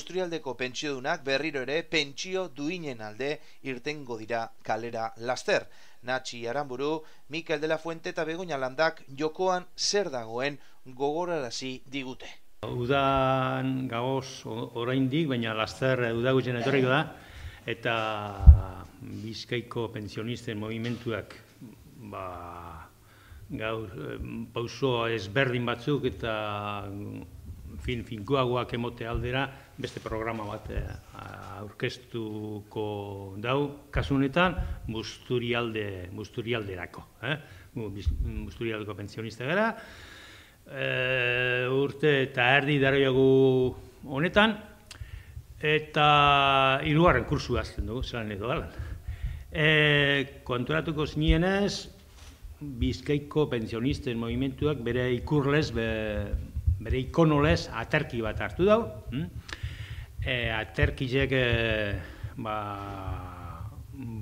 Busturialdeko pentsiodunak berriro ere pentsio duinen alde irtengo dira kalera laster. Natxi Aranburu, Mikel de la Fuente eta Begoña Landak jokoan zer dagoen gogorarazi digute. Udan gagoz oraindik, baina laster udagutzen etorriko da, eta Bizkaiko pentsionisten movimentuak gaur pauso ezberdin batzuk eta finkoagoak emote aldera beste programa bat aurkeztuko dau, kasu honetan Busturialderako. Busturialdeko pentsionista gara, urte eta erdi dariogu honetan, eta hirugarren kursu hazten dugu, zelan edo galan. Konturatuko zinienez, Bizkaiko pentsionisten movimentuak bere ikurlez, bere ikonolez aterki bat hartu dau. Aterkizek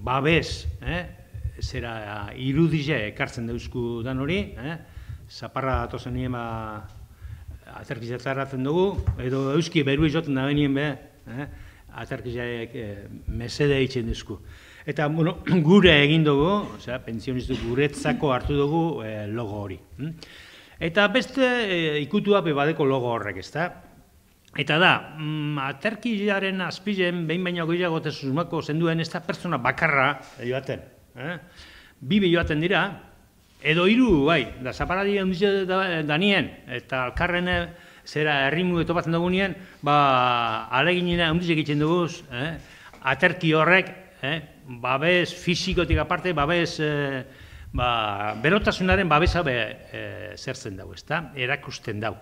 babes, zera irudize ekartzen dauzku dan hori, zaparra datozen nien aterkizek zarratzen dugu, edo euski beru izoten da benien aterkizek mesede eitzen duzku. Eta gure egin dugu, pentsionistu guretzako hartu dugu logo hori. Eta beste ikutua badeko logo horrek, ezta? Eta da, aterkiaren azpilen behin baino gehiago susmako zenduen ez da pertsona bakarra joaten. Bi joaten dira, edo hiru bai, da zaparadi handize danien, eta alkarren zera errimu etopatzen dugunien, aleginena handize egiten dugu, aterki horrek, babes fizikotik aparte, babes berotasunaren babesa zertzen dau, ezta? Erakusten dau.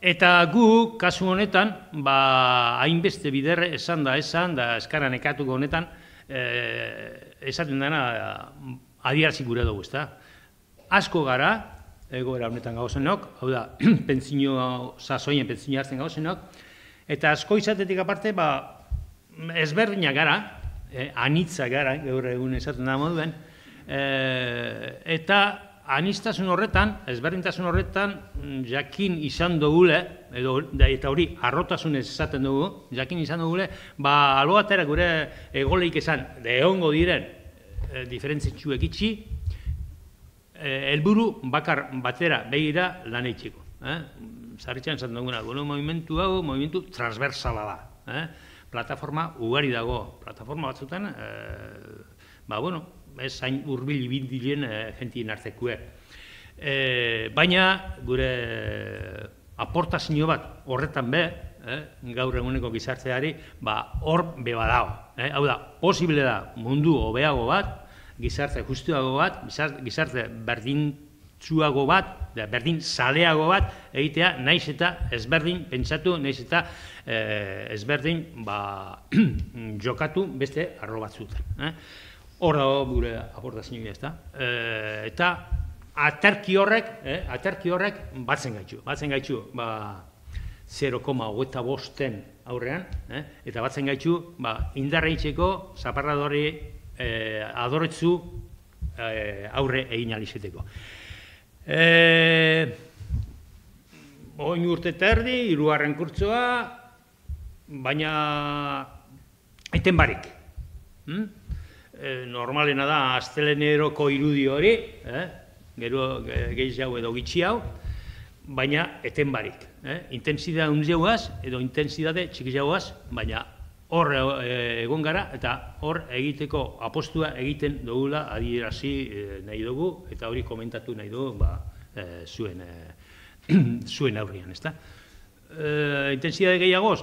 Eta gu, kasu honetan, hainbeste biderre esan da eskaran ekatuko honetan, esaten dena adierazi gure dugu, ezta? Asko gara, egoera honetan gauzenok, hau da, sasoien pentsio hartzen gauzenok, eta asko izatetik aparte, ezberdinak gara, anitza gara, gaur egun esaten da moduen, eta anistasun horretan, ezberdintasun horretan, jakin izan dugule, eta hori arrotasunez esaten dugu, jakin izan dugule, albo batera gure egoleik esan, egongo diren diferentzitsuek itxi, helburu bakar batera begira lan eitxiko. Zarritxan esaten duguna, movimentu hau, movimentu transversala da. Plataforma ugari dago, plataforma batzutan, ez hain urbil ibindilen jentien artekue. Baina gure aportazio bat horretan gaur eguneko gizarteari, hor beba dago. Hau da, posible da mundu hobeago bat, gizarte justuago bat, gizarte berdintzuago bat, berdin zaleago bat, egitea naiz eta ezberdin pentsatu, naiz eta ezberdin jokatu beste arlo batzutan. Hor dago gure aportazioa, ezta? Eta aterki horrek batzen gaitu 0,25 aurrean, eta batzen gaitu indarra itxeko zaparradori adoretzu aurre egin alizeteko. Oin urte eta erdi, hirugarren kurtsoa, baina eten barik. Normalena da asteleneroko irudi hori, gero gehiago edo gitxi hau, baina eten barik. Intensidade handiagoaz edo intensidade txikiagoaz, baina hor egon gara eta hor egiteko apostua egiten dugula adierazi nahi dugu eta hori komentatu nahi dugu zuen aurrian, ezta? Intensidade gehiagoz,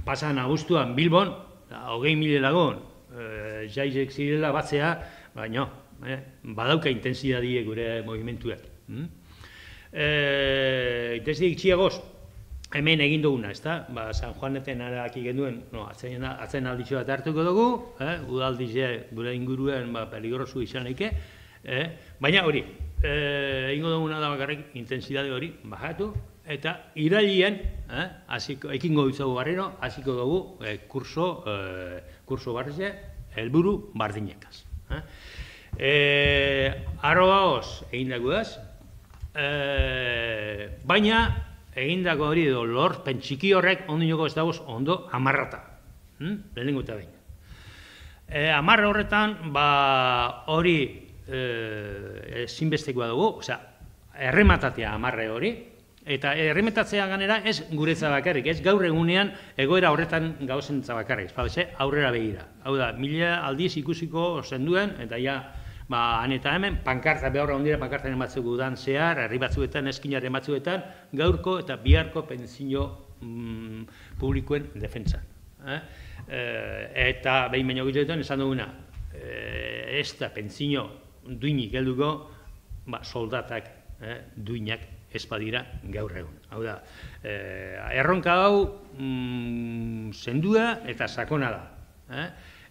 pasan abuztuan Bilbon, 20.000 lagun, jaizek zirela batzea, baina badauka intensidadie gure movimentuak. Intensidade gitxiagoz, hemen egin duguna, ezta? San Juaneten araki genduen, atzen alditxo bat hartuko dugu, udaldize gure inguruen peligorosu izan eke, baina hori, egingo duguna da bakarrik intensidade hori bajatu, eta irailien, ekingo ditzagu barrero, hasiko dugu kurso barrize, helburu bardinekaz. Arro gaoz egin dagoaz, baina egindako hori edo lorpen txiki horrek ondinoko ez dagoz ondo amarrata. Lehenengo eta behin. Amarra horretan, hori ezinbestekoa dugu, osea, errematatea amarre hori, eta errematatzea ganera ez guretza bakarrik, ez gaur egunean egoera horretan gauzentza bakarrik, aurrera begira. Hau da, 1000 aldiz ikusiko zenduen, eta ja, han eta hemen, pankarta, behar ondira pankartaren batzuk udan zehar, herri batzuetan, eskinaren batzuetan, gaurko eta biharko pentsio publikoen defentsa. Eta behin baino gitzoetan esan duguna, ez da pentsio duinik helduko, soldatak duinak ez badira gaur egun. Hau da, erronka hau zendua eta sakona da.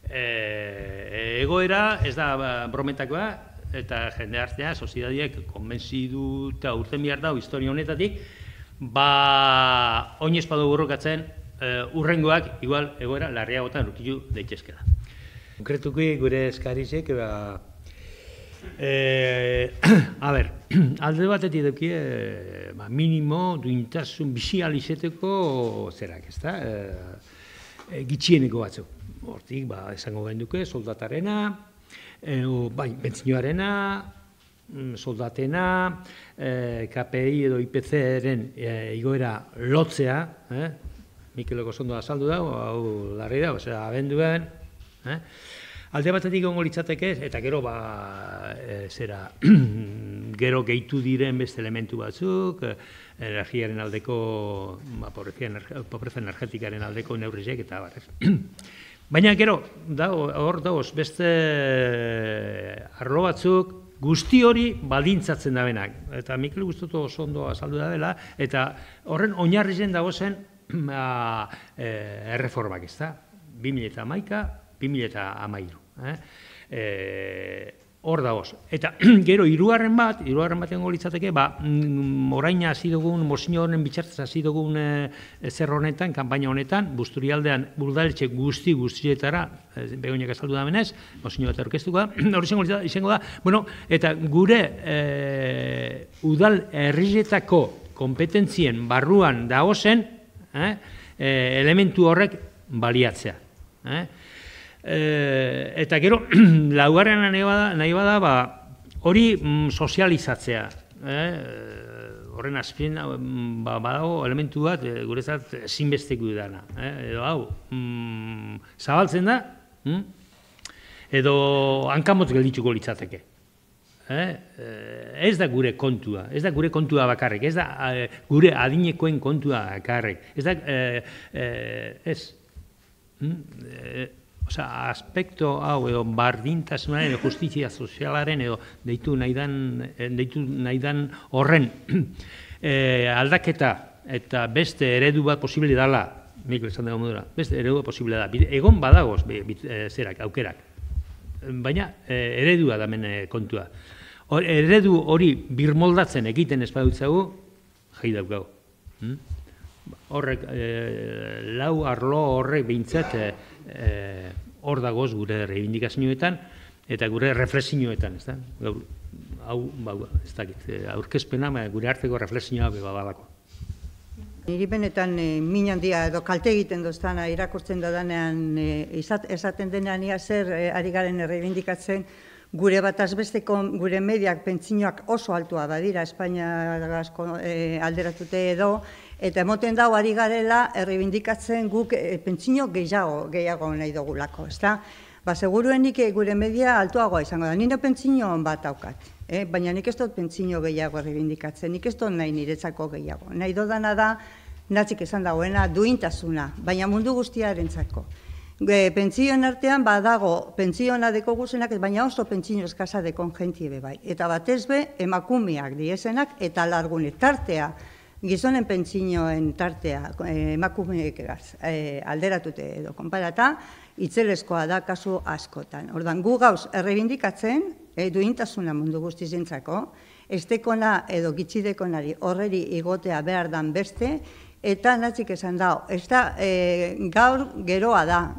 Egoera ez da brometakoa, eta jende artea, soziedadiek konbentziduta urten behar dago historia honetatik, oinez badu borrokatzen, urrengoak igual egoera larriagotan urkitu daitezkela. Konkretuki gure eskarizek, alde batetik duki minimo duintasun bizial izeteko zerak, ez da? Gitxieneko batzuk. Hortik, esango genduke, soldatarena, bentzinoarena, soldatena, KPI edo IPC-eren igoera lotzea, Mikeleko zondo azaldu da, hau larri da, abenduen. Alde batetik gongo litzateke, eta gero gero gehitu diren beste elementu batzuk, energiaren aldeko, pobreza energetikaren aldeko neurriek eta barrez. Baina gero, hor dagoz, beste arlo batzuk guzti hori baldintzatzen da benak. Eta Mikel guztotu oso ondo azaldu da dela, eta horren oinarrizen dagozen erreformak, ez da? 2011, 2013. Hor dagoz. Eta gero, hirugarren baten litzateke, orain hasi dugun, mozio honen bitxartez hasi dugun zer honetan, kanpaina honetan, Busturialdean udaletxe guztietara, Begoñak azaldu da menez, mozio bat aurkeztuko da, hori izango da, eta gure udal herrietako kompetentzien barruan dagozen elementu horrek baliatzea. Eta gero, laugarren nahi bada, hori sozializatzea. Horren azpien, badago elementu bat, guretzat, ezinbesteko dana. Edo hau, zabaltzen da, edo hankamotz geldituko litzateke. Ez da gure kontua bakarrik, ez da gure adinekoen kontua bakarrik. Ez da, aspekto hau edo bardintasunaren edo justizia sozialaren edo deitu nahi dan horren aldaketa eta beste eredu bat posible dala, Mikel esan dago modura, beste eredu bat posible da, egon badagoz zerak, aukerak, baina eredua da men kontua. Eredu hori birmoldatzen egiten ez badutzagu, jai daukagu. Horrek, lau arlo horrek behintzat hor dagoz gure reivindikazioetan eta gure reflexioetan, ez da? Hau, ez dakit, aurkezpena gure arteko reflexioa badalako. Niri benetan min handia edo kalte egiten doztana irakurtzen dadanean esaten denean ia zer ari garen reivindikatzen gure batazbesteko gure mediak pentsinoak oso altua badira Espainiagazko alderatute edo eta emoten dago ari garela reivindikatzen guk pentsino gehiago nahi dugulako, ezta? Seguruenik gure media altuagoa izango da, nire pentsino bat daukat, baina nik ez dut pentsino gehiago reivindikatzen, nik ez dut nahi niretzako gehiago. Nahi dodana da, natzik esan dagoena, duintasuna, baina mundu guztiarentzako. Pentsioen artean badago, pentsiona deko guzenak, baina oso pentsio eskasa dekon jentie bai. Eta batez be, emakumeak diesenak eta largune tartea, gizonen pentsioen tartea emakumeek alderatute edo konparata, itzelezkoa da kasu askotan. Ordan gu gauz errebindikatzen, duintasuna mundu guztizentzako, estekona edo gitxidekonari horreri igotea behar dan beste, eta natzik esan dao, ez da gaur geroa da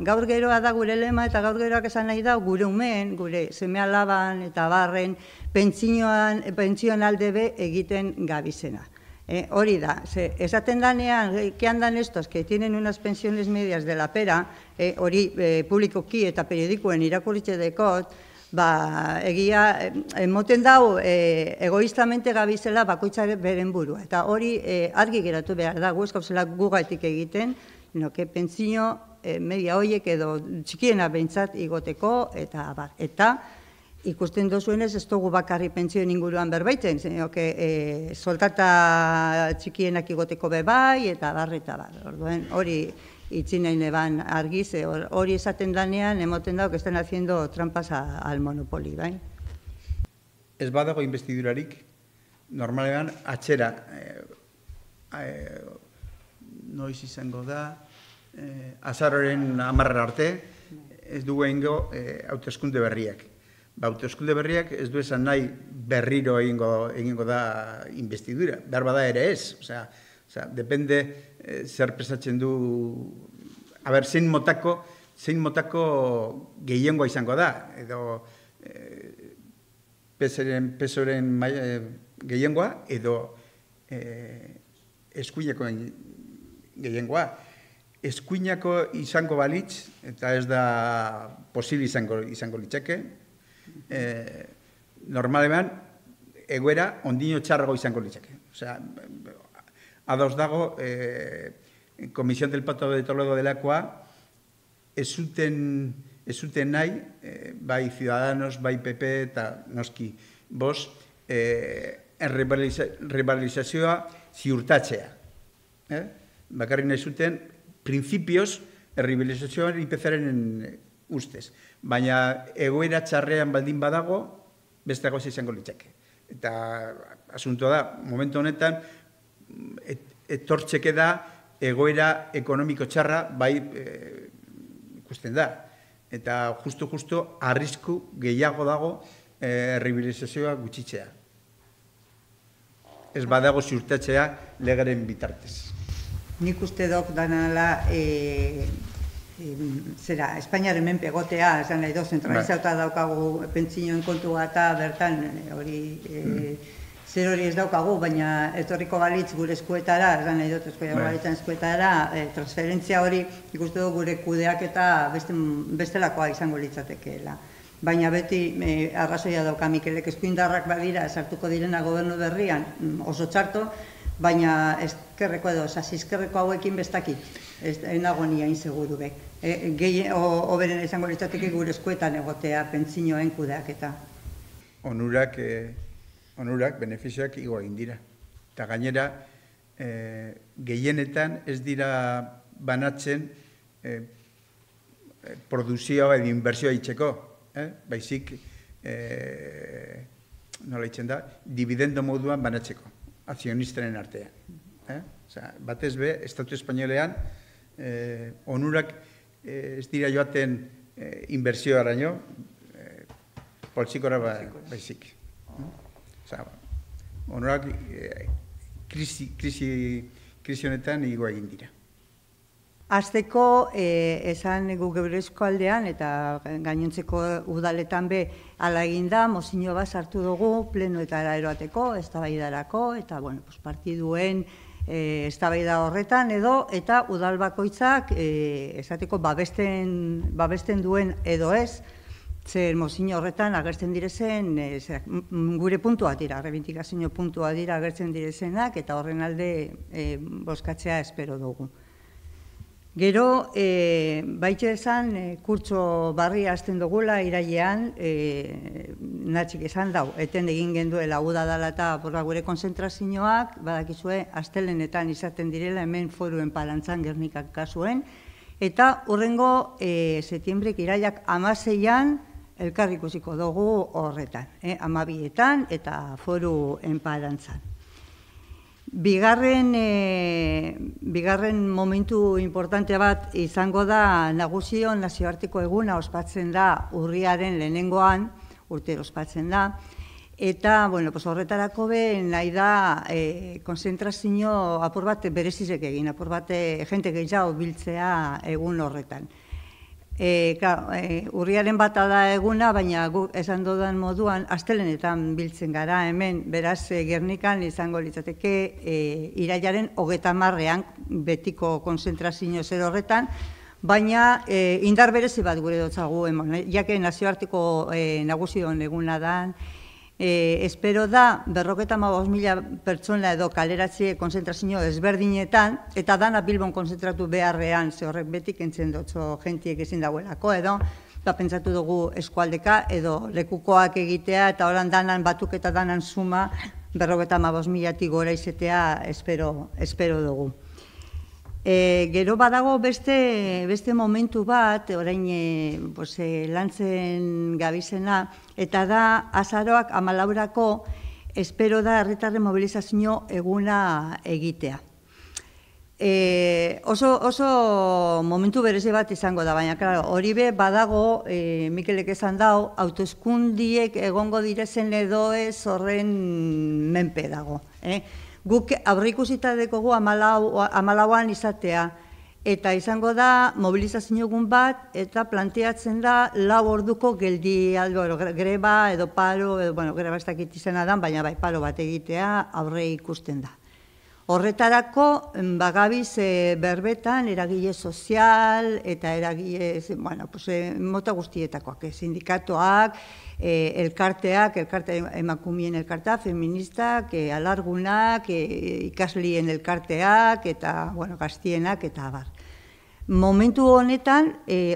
gure lema eta gaur geroak esan nahi da gure umeen, gure seme-alaban eta barren pentsioan alde be egiten gabizena. Hori da, esaten danean, que andan estos, que tienen unas pensiones medias de la pera, hori publikoki eta periodikoen irakurritxe dekot, egia, emoten dau, egoistamente gabizela bakoitzare beren burua. Eta hori argi geratu behar da, ez gauzela gugatik egiten, que pentsio media horiek edo txikiena behintzat igoteko, eta ikusten dozuenez ez dugu bakarri pentsioen inguruan berbaiten, soldata txikienak igoteko bebai, eta orduen hori itzi nahi neban argiz, hori esaten danean, emoten dago, que están haciendo trampas al monopoli, bai? Ez badago investidurarik, normalean atxera, noiz izango da, azaroren 10 arte, ez dugu egingo hauteskunde berriak. Hauteskunde berriak ez du esan nahi berriro egingo da investidura, behar bada ere ez, depende zer pesatzen du, zein motako gehiengoa izango da, edo pesoren gehiengoa, edo eskuinako gehiengoa. Eskuinako izango balitz, eta ez da posible izango litzake, normalean egoera ondino txarrago izango litzake. Ados dago, Comisión del Pacto de Toledo delakoa, ez zuten nahi, bai Ciudadanos, bai PP eta noski, bos, revalidazioa ziurtatzea. Bakarrik nahi zuten, principios, revalidazioan IPCaren ustez. Baina egoera txarrean baldin badago, beste gauza izango litzake. Eta asuntoa da, momentu honetan, etortzeke da egoera ekonomiko txarra bai ikusten da. Eta justu arrisku gehiago dago errebilizazioa gutxitzea. Ez badago ziurtatzea legaren bitartez. Nik uste dok danala Espainiaren menpe egotea, esan nahi do, zentralizauta daukagu pentsioen kontua eta bertan hori zer hori ez daukagu, baina etorriko balitz gure eskuetara, esan nahi dut balitzen eskuetara, transferentzia hori ikuste dugu gure kudeak eta bestelakoa izango litzatekeela. Baina beti arrazoia dauka Mikelek, eskuindarrak badira, sartuko direna gobernu berrian, oso txarto, baina eskerreko edo, sasizkerreko hauekin bestakit, enago nia inseguru be. Oberen izango litzateke gure eskuetan egotea pentsioen kudeak eta. Onurak, benefizioak igo egin dira. Eta gainera, gehienetan ez dira banatzen produzioa edo inbertsioa itxeko. Baizik, nola itzen da, dividendo moduan banatzeko, akzionistaren artean. Batez be, Estatu Espainolean, onurak ez dira joaten inbertsioaraino, poltsikora baizik. Onurak krisi honetan igo egin dira. Azteko, esan geure eskualdean eta gainontzeko udaletan be ala eginda, mozino bat sartu dugu plenoetara eroateko, eztabaidarako, eta partiduen eztabaida horretan edo, eta udal bakoitzak esateko babesten duen edo ez, zer mozino horretan agertzen direzen, gure puntua dira, rebindikazio puntua dira agertzen direzenak, eta horren alde bozkatzea espero dugu. Gero, baitxe esan, kurtso barri hasten dugula irailean, natxik esan dau, eten egin genduela uda dala eta gure konzentrazioak, badakizue, astelenetan izaten direla hemen foruen palantzan Gernikak kasuen, eta hurrengo setiembrek irailak 16an elkarrik ikusiko dugu horretan, 12etan eta foru enpalantzan. Bigarren momentu importante bat izango da Nagusion nazioarteko eguna ospatzen da urriaren lehenengoan, urtero ospatzen da, eta horretarako be nahi da konzentrazio apur bat berezizek egin, apur bat jente gehiago biltzea egun horretan. Urriaren bata da eguna, baina guk esan dudan moduan, astelenetan biltzen gara hemen, beraz Gernikan izango litzateke irailaren 30ean betiko konzentrazio zer horretan, baina indar berezi bat gure dutzagu, jake nazioarteko nagusion eguna da. Espero da, 55.000 pertsona edo kaleratze konzentrazio ezberdinetan, eta dana Bilbon konzentratu beharrean, ze horrek betik entzen dutzo jentiek ezin dagoelako, edo pentsatu dugu eskualdeka, edo lekukoak egitea, eta horan danan batuk eta danan suma, 55.000 gora izetea espero dugu. Gero badago beste momentu bat, orain lantzen gabizena, eta da azaroak 14ako espero da herritarren mobilizazio eguna egitea. Oso momentu berezi bat izango da, baina hori be badago, Mikelek esan dau, autoeskundiek egongo direzen edo ez horren menpe dago. Guk aurreikusita dekogu 14an izatea, eta izango da mobilizazio egun bat, eta planteatzen da 4 orduko geldialdi, greba edo paro, greba ez dakit izena da, baina bai paro bat egitea aurre ikusten da. Horretarako, bagabiz berbetan eragile sozial eta eragile mota guztietakoak, sindikatoak, elkarteak, emakumeen elkarteak, feministak, alargunak, ikaslien elkarteak, eta gaztienak, eta abar. Momentu honetan,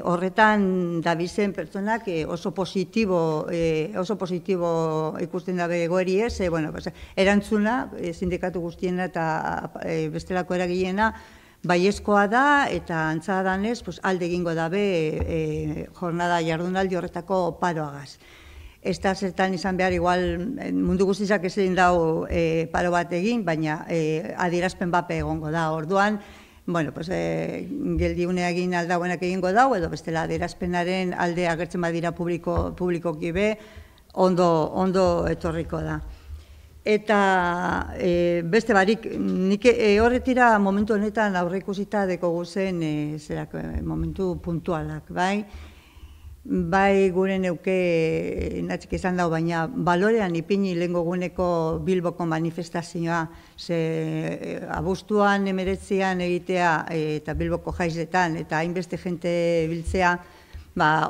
horretan dabizen pertsonak oso positibo ikusten dabe egoeri ez, erantzuna, sindikatu guztiena eta bestelako eragileena, baiezkoa da, eta antza danez, alde egingo dabe jornada jardunaldi horretako paroagaz. Ez da zertan izan behar, igual mundu guztizak ezin dau paro bat egin, baina adierazpen bape egongo da. Orduan, geldiunea egin aldauenak egingo dau, edo bestela adierazpenaren alde agertzen badira publikoki be, ondo etorriko da. Eta beste barik, nik horretira momentu honetan aurreikusita dekogu zen momentu puntualak, bai? Bai gure neuke natzik izan dau, baina balorean ipini lehengo guneko Bilboko manifestazioa, ze abuztuan 19an egitea eta Bilboko jaizetan, eta hainbeste jente biltzea,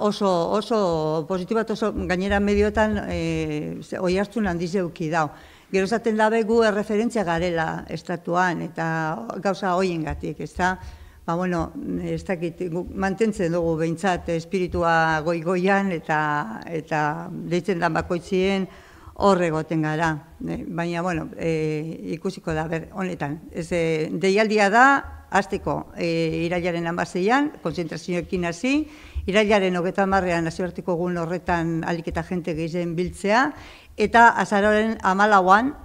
oso positibo eta oso gainera medioetan oi hartzun handiz euki dau. Gero esaten dabe gu erreferentzia garela estatuan, eta gauza hoiengatik, ez da? Ez dakit, mantentzen dugu behintzat espiritua goi-goian eta deitzen da bakoitzien horregoten gara. Baina, ikusiko da, honetan. Deialdia da, hasteko irailaren 16an, konzentrazioekin hasi, irailaren 30ean nazioarteko egun horretan ahalik eta jente gehien biltzea, eta azaroaren 14an,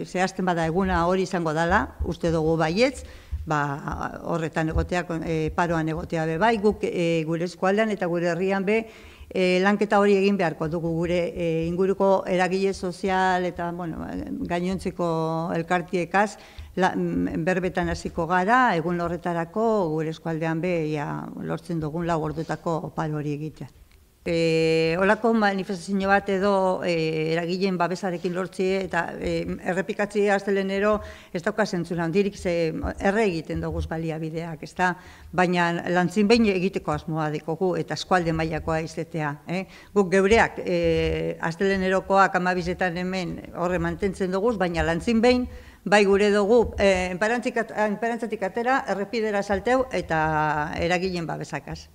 zehazten bada eguna hori izango dela, uste dugu baietz, horretan egotea, paroan egotea be bai, guk gure eskualdean eta gure herrian be, lanketa hori egin beharko dugu gure inguruko eragile sozial eta gainontzeko elkartiekaz berbetan hasiko gara, egun horretarako gure eskualdean be lortzen dugun 4 ordutako paro hori egitea. Olako manifestazio bat edo eragileen babesarekin lortzi eta errepikatzi astelenero ez dauka zentzuna handirik, erre egiten dugu baliabideak, ezta? Baina lantzin behin egiteko asmoa dekogu eta eskualde mailakoa izatea. Guk geureak astelenerokoak 12etan hemen horre mantentzen dugu, baina lantzin behin bai gure dugu enparantzatik atera, errepidera salteu eta eragileen babesakaz.